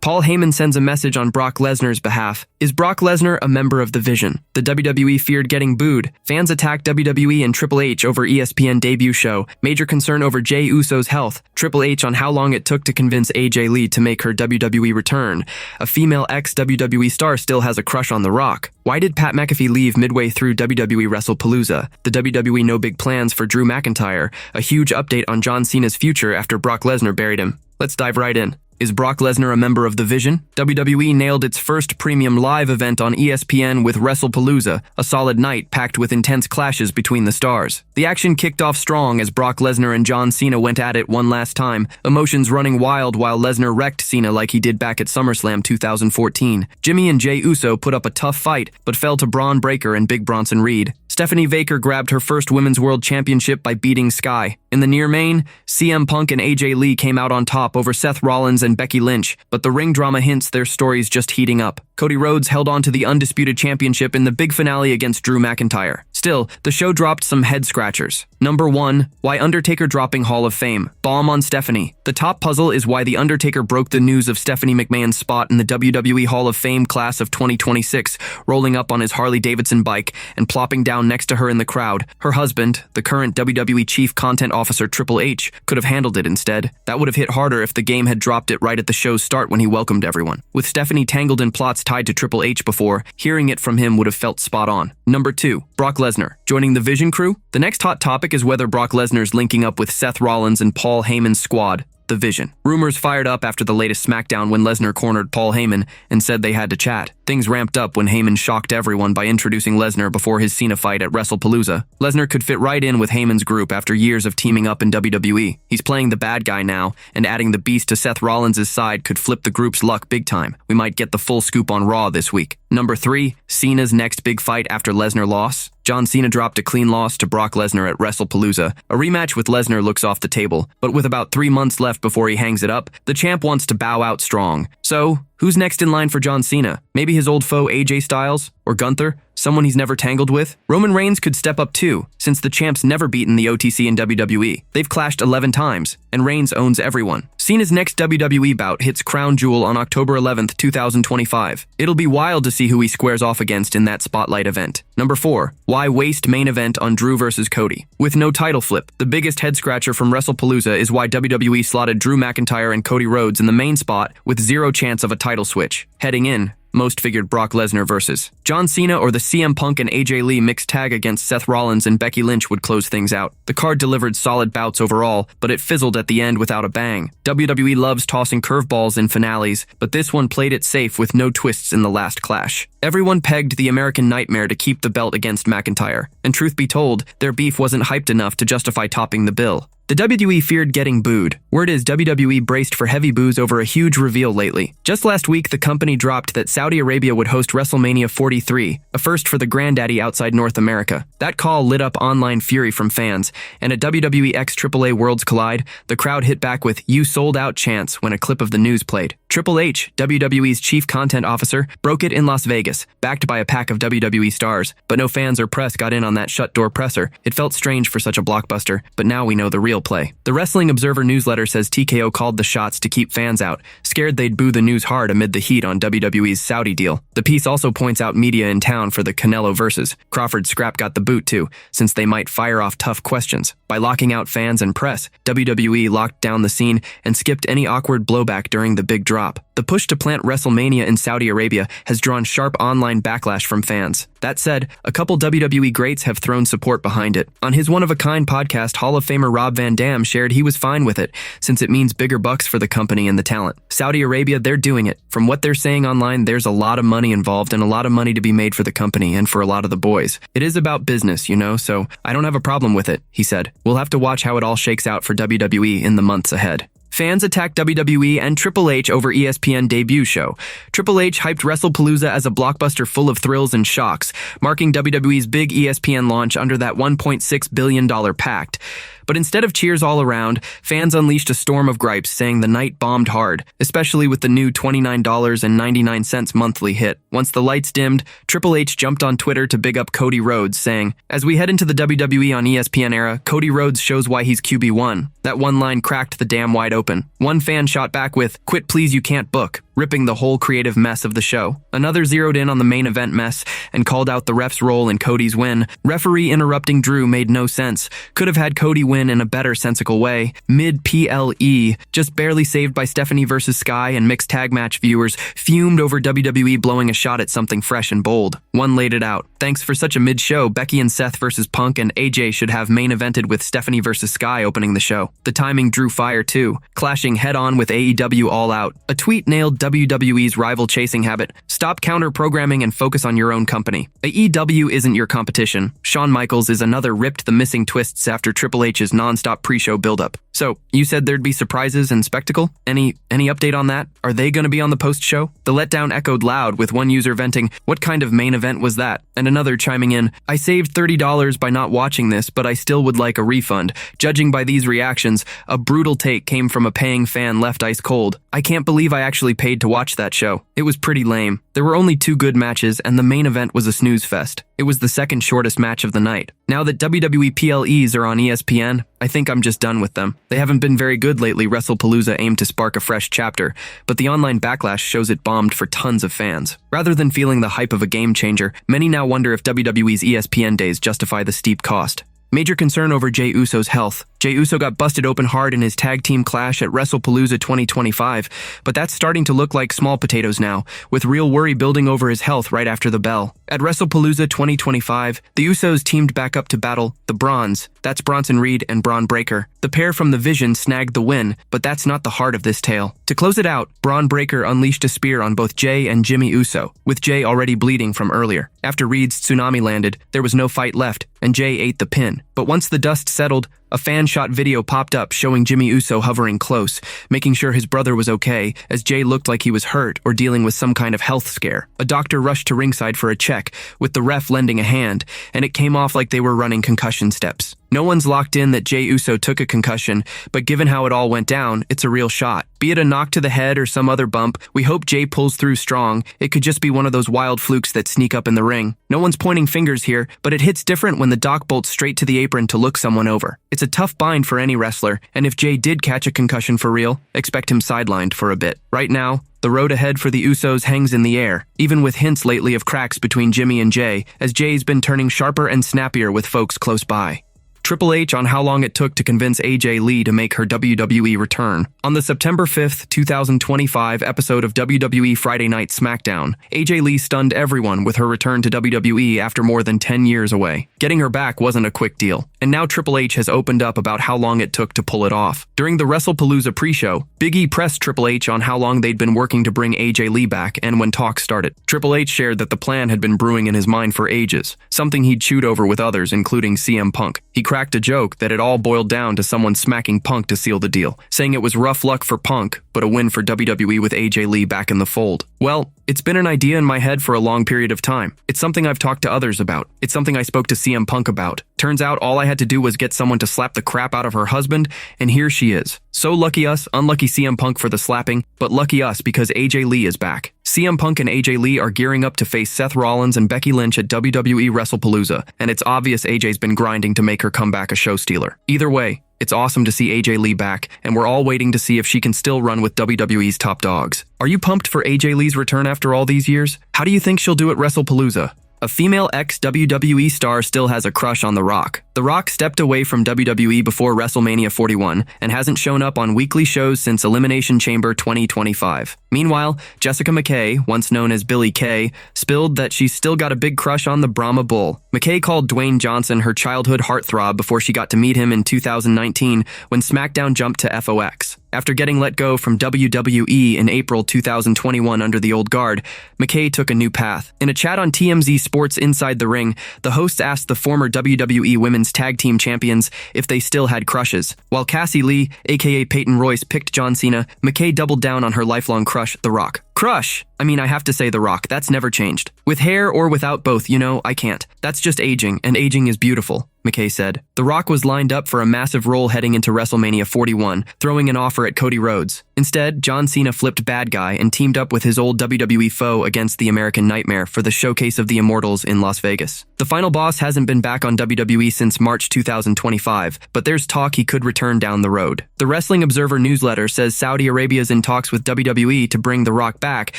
Paul Heyman sends a message on Brock Lesnar's behalf. Is Brock Lesnar a member of the Vision? The WWE feared getting booed. Fans attacked WWE and Triple H over ESPN debut show. Major concern over Jey Uso's health. Triple H on how long it took to convince AJ Lee to make her WWE return. A female ex-WWE star still has a crush on The Rock. Why did Pat McAfee leave midway through WWE Wrestle Palooza? The WWE no big plans for Drew McIntyre. A huge update on John Cena's future after Brock Lesnar buried him. Let's dive right in. Is Brock Lesnar a member of the Vision? WWE nailed its first premium live event on ESPN with Wrestle Palooza, a solid night packed with intense clashes between the stars. The action kicked off strong as Brock Lesnar and John Cena went at it one last time, emotions running wild while Lesnar wrecked Cena like he did back at SummerSlam 2014. Jimmy and Jey Uso put up a tough fight, but fell to Braun Breaker and Big Bronson Reed. Stephanie Baker grabbed her first Women's World Championship by beating Sky. In the near main, CM Punk and AJ Lee came out on top over Seth Rollins and Becky Lynch, but the ring drama hints their stories just heating up. Cody Rhodes held on to the undisputed championship in the big finale against Drew McIntyre. Still, the show dropped some head-scratchers. Number 1, why Undertaker dropping Hall of Fame. Bomb on Stephanie. The top puzzle is why The Undertaker broke the news of Stephanie McMahon's spot in the WWE Hall of Fame class of 2026, rolling up on his Harley-Davidson bike and plopping down next to her in the crowd. Her husband, the current WWE Chief Content Officer Triple H, could have handled it instead. That would have hit harder if the game had dropped it right at the show's start when he welcomed everyone. With Stephanie tangled in plots tied to Triple H before, hearing it from him would have felt spot on. Number 2, Brock Lesnar. Joining the Vision crew? The next hot topic is whether Brock Lesnar's linking up with Seth Rollins and Paul Heyman's squad, the Vision. Rumors fired up after the latest SmackDown when Lesnar cornered Paul Heyman and said they had to chat. Things ramped up when Heyman shocked everyone by introducing Lesnar before his Cena fight at Wrestle Palooza. Lesnar could fit right in with Heyman's group after years of teaming up in WWE. He's playing the bad guy now, and adding the beast to Seth Rollins' side could flip the group's luck big time. We might get the full scoop on Raw this week. Number 3, Cena's next big fight after Lesnar loss. John Cena dropped a clean loss to Brock Lesnar at Wrestle Palooza. A rematch with Lesnar looks off the table, but with about 3 months left before he hangs it up, the champ wants to bow out strong. So, who's next in line for John Cena? Maybe his old foe AJ Styles? Or Gunther? Someone he's never tangled with? Roman Reigns could step up too, since the champ's never beaten the OTC in WWE. They've clashed 11 times, and Reigns owns everyone. Cena's next WWE bout hits Crown Jewel on October 11th, 2025. It'll be wild to see who he squares off against in that spotlight event. Number 4, why waste main event on Drew versus Cody? With no title flip, the biggest head-scratcher from Wrestle Palooza is why WWE slotted Drew McIntyre and Cody Rhodes in the main spot with zero chance of a title switch. Heading in, most figured Brock Lesnar versus John Cena or the CM Punk and AJ Lee mixed tag against Seth Rollins and Becky Lynch would close things out. The card delivered solid bouts overall, but it fizzled at the end without a bang. WWE loves tossing curveballs in finales, but this one played it safe with no twists in the last clash. Everyone pegged the American Nightmare to keep the belt against McIntyre, and truth be told, their beef wasn't hyped enough to justify topping the bill. The WWE feared getting booed. Word is WWE braced for heavy boos over a huge reveal lately. Just last week, the company dropped that Saudi Arabia would host Wrestlemania 43, a first for the granddaddy outside North America. That call lit up online fury from fans, and at WWE ex-AAA Worlds Collide, the crowd hit back with "You sold out" chants when a clip of the news played. Triple H, WWE's chief content officer, broke it in Las Vegas, backed by a pack of WWE stars, but no fans or press got in on that shut-door presser. It felt strange for such a blockbuster, but now we know the real play. The Wrestling Observer newsletter says TKO called the shots to keep fans out, scared they'd boo the news hard amid the heat on WWE's Saudi deal. The piece also points out media in town for the Canelo versus. Crawford Scrap got the boot too, since they might fire off tough questions. By locking out fans and press, WWE locked down the scene and skipped any awkward blowback during the big drop. The push to plant Wrestlemania in Saudi Arabia has drawn sharp online backlash from fans. That said, a couple WWE greats have thrown support behind it. On his one-of-a-kind podcast, Hall of Famer Rob Van Dam shared he was fine with it, since it means bigger bucks for the company and the talent. Saudi Arabia, they're doing it. From what they're saying online, there's a lot of money involved and a lot of money to be made for the company and for a lot of the boys. It is about business, you know, so I don't have a problem with it, he said. We'll have to watch how it all shakes out for WWE in the months ahead. Fans attacked WWE and Triple H over ESPN debut show. Triple H hyped Wrestle Palooza as a blockbuster full of thrills and shocks, marking WWE's big ESPN launch under that $1.6 billion pact. But instead of cheers all around, fans unleashed a storm of gripes saying the night bombed hard, especially with the new $29.99 monthly hit. Once the lights dimmed, Triple H jumped on Twitter to big up Cody Rhodes, saying, "As we head into the WWE on ESPN era, Cody Rhodes shows why he's QB1. That one line cracked the dam wide open. One fan shot back with, "Quit please, you can't book." ripping the whole creative mess of the show. Another zeroed in on the main event mess and called out the ref's role in Cody's win. Referee interrupting Drew made no sense. Could have had Cody win in a better sensical way. Mid-PLE, just barely saved by Stephanie versus Sky, and mixed tag match viewers fumed over WWE blowing a shot at something fresh and bold. One laid it out. Thanks for such a mid-show. Becky and Seth versus Punk and AJ should have main evented with Stephanie versus Sky opening the show. The timing drew fire too, clashing head-on with AEW All Out. A tweet nailed WWE's rival chasing habit. Stop counter-programming and focus on your own company. AEW isn't your competition. Shawn Michaels is another ripped the missing twists after Triple H's non-stop pre-show build-up. So, you said there'd be surprises and spectacle? Any update on that? Are they going to be on the post-show? The letdown echoed loud, with one user venting, "What kind of main event was that?" And another chiming in, "I saved $30 by not watching this, but I still would like a refund." Judging by these reactions, a brutal take came from a paying fan left ice cold. "I can't believe I actually paid to watch that show. It was pretty lame. There were only 2 good matches, and the main event was a snooze fest. It was the second shortest match of the night. Now that WWE PLEs are on ESPN, I think I'm just done with them. They haven't been very good lately." Wrestle Palooza aimed to spark a fresh chapter, but the online backlash shows it bombed for tons of fans. Rather than feeling the hype of a game changer, many now wonder if WWE's ESPN days justify the steep cost. Major concern over Jey Uso's health. Jey Uso got busted open hard in his tag team clash at Wrestle Palooza 2025, but that's starting to look like small potatoes now, with real worry building over his health right after the bell. At Wrestle Palooza 2025, the Usos teamed back up to battle the Bronze. That's Bronson Reed and Braun Breaker. The pair from the Vision snagged the win, but that's not the heart of this tale. To close it out, Braun Breaker unleashed a spear on both Jey and Jimmy Uso, with Jey already bleeding from earlier. After Reed's tsunami landed, there was no fight left, and Jey ate the pin. But once the dust settled, a fan-shot video popped up showing Jimmy Uso hovering close, making sure his brother was okay, as Jey looked like he was hurt or dealing with some kind of health scare. A doctor rushed to ringside for a check, with the ref lending a hand, and it came off like they were running concussion steps. No one's locked in that Jey Uso took a concussion, but given how it all went down, it's a real shot. Be it a knock to the head or some other bump, we hope Jey pulls through strong. It could just be one of those wild flukes that sneak up in the ring. No one's pointing fingers here, but it hits different when the doc bolts straight to the apron to look someone over. It's a tough bind for any wrestler, and if Jey did catch a concussion for real, expect him sidelined for a bit. Right now, the road ahead for the Usos hangs in the air, even with hints lately of cracks between Jimmy and Jey, as Jey's been turning sharper and snappier with folks close by. Triple H on how long it took to convince AJ Lee to make her WWE return. On the September 5th, 2025 episode of WWE Friday Night SmackDown, AJ Lee stunned everyone with her return to WWE after more than 10 years away. Getting her back wasn't a quick deal, and now Triple H has opened up about how long it took to pull it off. During the Wrestle Palooza pre-show, Big E pressed Triple H on how long they'd been working to bring AJ Lee back, and when talks started, Triple H shared that the plan had been brewing in his mind for ages, something he'd chewed over with others, including CM Punk. He cracked a joke that it all boiled down to someone smacking Punk to seal the deal, saying it was rough luck for Punk, but a win for WWE with AJ Lee back in the fold. Well, it's been an idea in my head for a long period of time. It's something I've talked to others about. It's something I spoke to CM Punk about. Turns out all I had to do was get someone to slap the crap out of her husband, and here she is. So lucky us, unlucky CM Punk for the slapping, but lucky us because AJ Lee is back. CM Punk and AJ Lee are gearing up to face Seth Rollins and Becky Lynch at WWE Wrestlepalooza, and it's obvious AJ's been grinding to make her comeback a show stealer. Either way, it's awesome to see AJ Lee back, and we're all waiting to see if she can still run with WWE's top dogs. Are you pumped for AJ Lee's return after all these years? How do you think she'll do at Wrestlepalooza? A female ex-WWE star still has a crush on The Rock. The Rock stepped away from WWE before WrestleMania 41 and hasn't shown up on weekly shows since Elimination Chamber 2025. Meanwhile, Jessica McKay, once known as Billie Kay, spilled that she's still got a big crush on the Brahma Bull. McKay called Dwayne Johnson her childhood heartthrob before she got to meet him in 2019 when SmackDown jumped to FOX. After getting let go from WWE in April 2021 under the old guard, McKay took a new path. In a chat on TMZ Sports Inside the Ring, the hosts asked the former WWE Women's Tag Team Champions if they still had crushes. While Cassie Lee, aka Peyton Royce, picked John Cena, McKay doubled down on her lifelong crush, The Rock. Crush! I mean, I have to say The Rock, that's never changed. With hair or without both, I can't. That's just aging, and aging is beautiful. McKay said. The Rock was lined up for a massive role heading into WrestleMania 41, throwing an offer at Cody Rhodes. Instead, John Cena flipped bad guy and teamed up with his old WWE foe against the American Nightmare for the Showcase of the Immortals in Las Vegas. The final boss hasn't been back on WWE since March 2025, but there's talk he could return down the road. The Wrestling Observer newsletter says Saudi Arabia is in talks with WWE to bring The Rock back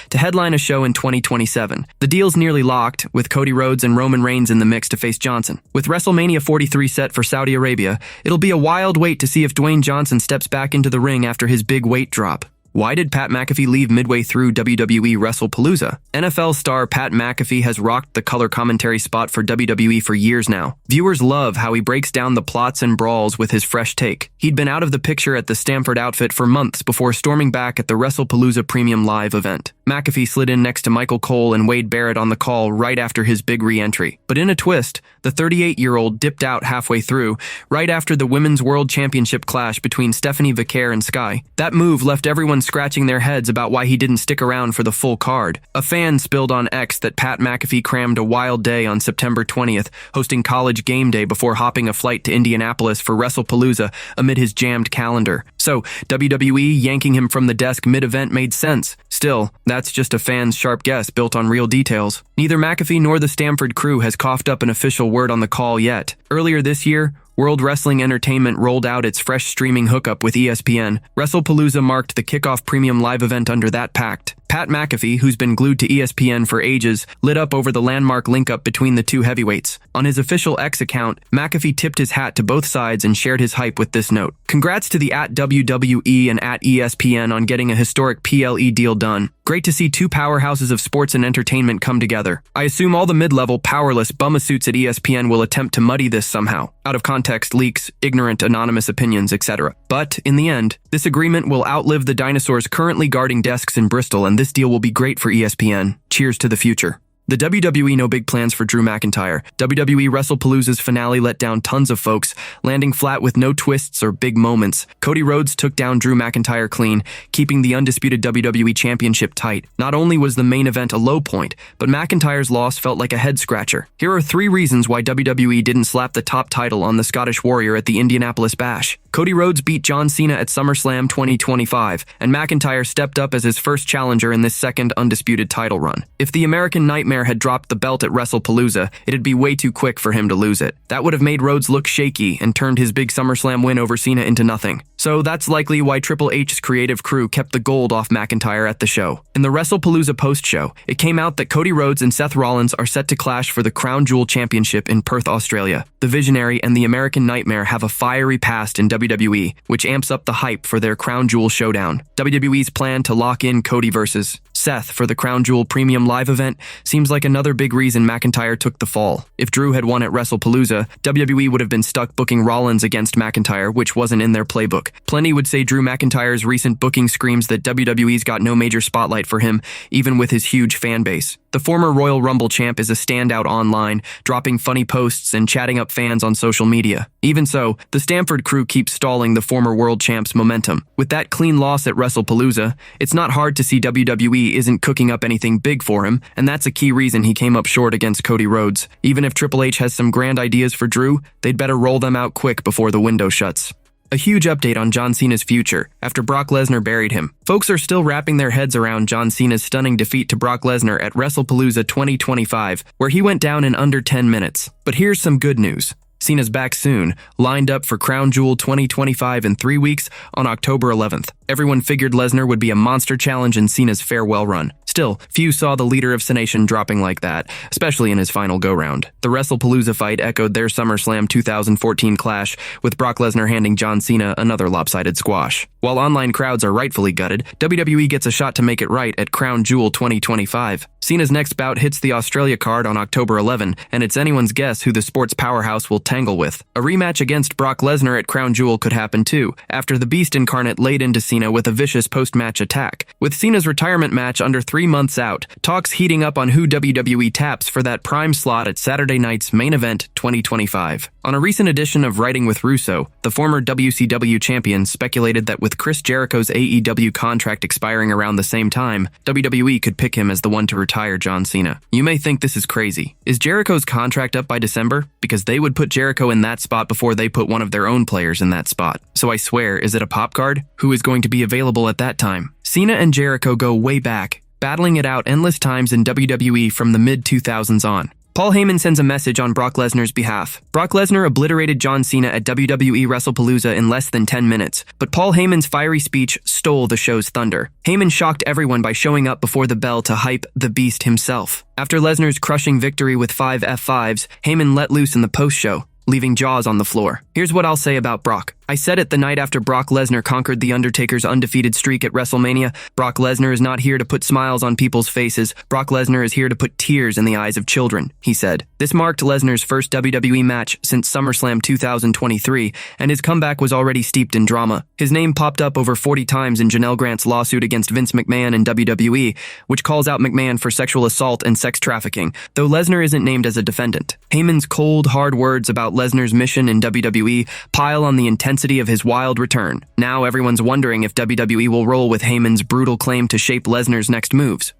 to headline a show in 2027. The deal's nearly locked, with Cody Rhodes and Roman Reigns in the mix to face Johnson. With WrestleMania 43 set for Saudi Arabia, it'll be a wild wait to see if Dwayne Johnson steps back into the ring after his big weight drop. Why did Pat McAfee leave midway through WWE Wrestle Palooza? NFL star Pat McAfee has rocked the color commentary spot for WWE for years now. Viewers love how he breaks down the plots and brawls with his fresh take. He'd been out of the picture at the Stamford outfit for months before storming back at the Wrestle Palooza Premium Live event. McAfee slid in next to Michael Cole and Wade Barrett on the call right after his big re-entry. But in a twist, the 38-year-old dipped out halfway through, right after the Women's World Championship clash between Stephanie Vicaire and Sky. That move left everyone scratching their heads about why he didn't stick around for the full card. A fan spilled on X that Pat McAfee crammed a wild day on September 20th, hosting College Game Day before hopping a flight to Indianapolis for Wrestle Palooza amid his jammed calendar. So, WWE yanking him from the desk mid-event made sense. Still, that's just a fan's sharp guess built on real details. Neither McAfee nor the Stamford crew has coughed up an official word on the call yet. Earlier this year, World Wrestling Entertainment rolled out its fresh streaming hookup with ESPN. Wrestle Palooza marked the kickoff premium live event under that pact. Pat McAfee, who's been glued to ESPN for ages, lit up over the landmark link-up between the two heavyweights. On his official X account, McAfee tipped his hat to both sides and shared his hype with this note. Congrats to the @WWE and @ESPN on getting a historic PLE deal done. Great to see two powerhouses of sports and entertainment come together. I assume all the mid-level, powerless bumasuits at ESPN will attempt to muddy this somehow. Out of context, leaks, ignorant, anonymous opinions, etc. But, in the end, this agreement will outlive the dinosaurs currently guarding desks in Bristol, and this deal will be great for ESPN. Cheers to the future. The WWE no big plans for Drew McIntyre. WWE Wrestle Palooza's finale let down tons of folks, landing flat with no twists or big moments. Cody Rhodes took down Drew McIntyre clean, keeping the undisputed WWE Championship tight. Not only was the main event a low point, but McIntyre's loss felt like a head-scratcher. Here are 3 reasons why WWE didn't slap the top title on the Scottish Warrior at the Indianapolis Bash. Cody Rhodes beat John Cena at SummerSlam 2025, and McIntyre stepped up as his first challenger in this second undisputed title run. If the American Nightmare had dropped the belt at Wrestle Palooza, it'd be way too quick for him to lose it. That would have made Rhodes look shaky and turned his big SummerSlam win over Cena into nothing. So that's likely why Triple H's creative crew kept the gold off McIntyre at the show. In the Wrestle Palooza post-show, it came out that Cody Rhodes and Seth Rollins are set to clash for the Crown Jewel Championship in Perth, Australia. The Visionary and the American Nightmare have a fiery past in WWE, which amps up the hype for their Crown Jewel showdown. WWE's plan to lock in Cody versus Seth for the Crown Jewel Premium Live event seems like another big reason McIntyre took the fall. If Drew had won at Wrestle Palooza, WWE would have been stuck booking Rollins against McIntyre, which wasn't in their playbook. Plenty would say Drew McIntyre's recent booking screams that WWE's got no major spotlight for him, even with his huge fan base. The former Royal Rumble champ is a standout online, dropping funny posts and chatting up fans on social media. Even so, the Stamford crew keeps stalling the former world champ's momentum. With that clean loss at Wrestle Palooza, it's not hard to see WWE isn't cooking up anything big for him, and that's a key reason he came up short against Cody Rhodes. Even if Triple H has some grand ideas for Drew, they'd better roll them out quick before the window shuts. A huge update on John Cena's future after Brock Lesnar buried him. Folks are still wrapping their heads around John Cena's stunning defeat to Brock Lesnar at Wrestle Palooza 2025, where he went down in under 10 minutes. But here's some good news. Cena's back soon, lined up for Crown Jewel 2025 in 3 weeks on October 11th. Everyone figured Lesnar would be a monster challenge in Cena's farewell run. Still, few saw the leader of Cenation dropping like that, especially in his final go-round. The Wrestle Palooza fight echoed their SummerSlam 2014 clash, with Brock Lesnar handing John Cena another lopsided squash. While online crowds are rightfully gutted, WWE gets a shot to make it right at Crown Jewel 2025. Cena's next bout hits the Australia card on October 11, and it's anyone's guess who the sports powerhouse will tangle with. A rematch against Brock Lesnar at Crown Jewel could happen too, after the Beast incarnate laid into Cena with a vicious post-match attack. With Cena's retirement match under 3 months out, talks heating up on who WWE taps for that prime slot at Saturday night's Main Event 2025. On a recent edition of Writing with Russo, the former WCW champion speculated that with Chris Jericho's AEW contract expiring around the same time, WWE could pick him as the one to retire retire John Cena. You may think this is crazy. Is Jericho's contract up by December? Because they would put Jericho in that spot before they put one of their own players in that spot. So I swear, is it a pop card? Who is going to be available at that time? Cena and Jericho go way back, battling it out endless times in WWE from the mid-2000s on. Paul Heyman sends a message on Brock Lesnar's behalf. Brock Lesnar obliterated John Cena at WWE Wrestlepalooza in less than 10 minutes, but Paul Heyman's fiery speech stole the show's thunder. Heyman shocked everyone by showing up before the bell to hype the Beast himself. After Lesnar's crushing victory with 5 F5s, Heyman let loose in the post-show, leaving jaws on the floor. Here's what I'll say about Brock. I said it the night after Brock Lesnar conquered The Undertaker's undefeated streak at Wrestlemania. Brock Lesnar is not here to put smiles on people's faces. Brock Lesnar is here to put tears in the eyes of children, he said. This marked Lesnar's first WWE match since SummerSlam 2023, and his comeback was already steeped in drama. His name popped up over 40 times in Janelle Grant's lawsuit against Vince McMahon and WWE, which calls out McMahon for sexual assault and sex trafficking, though Lesnar isn't named as a defendant. Heyman's cold, hard words about Lesnar's mission in WWE pile on the intensity of his wild return. Now everyone's wondering if WWE will roll with Heyman's brutal claim to shape Lesnar's next moves.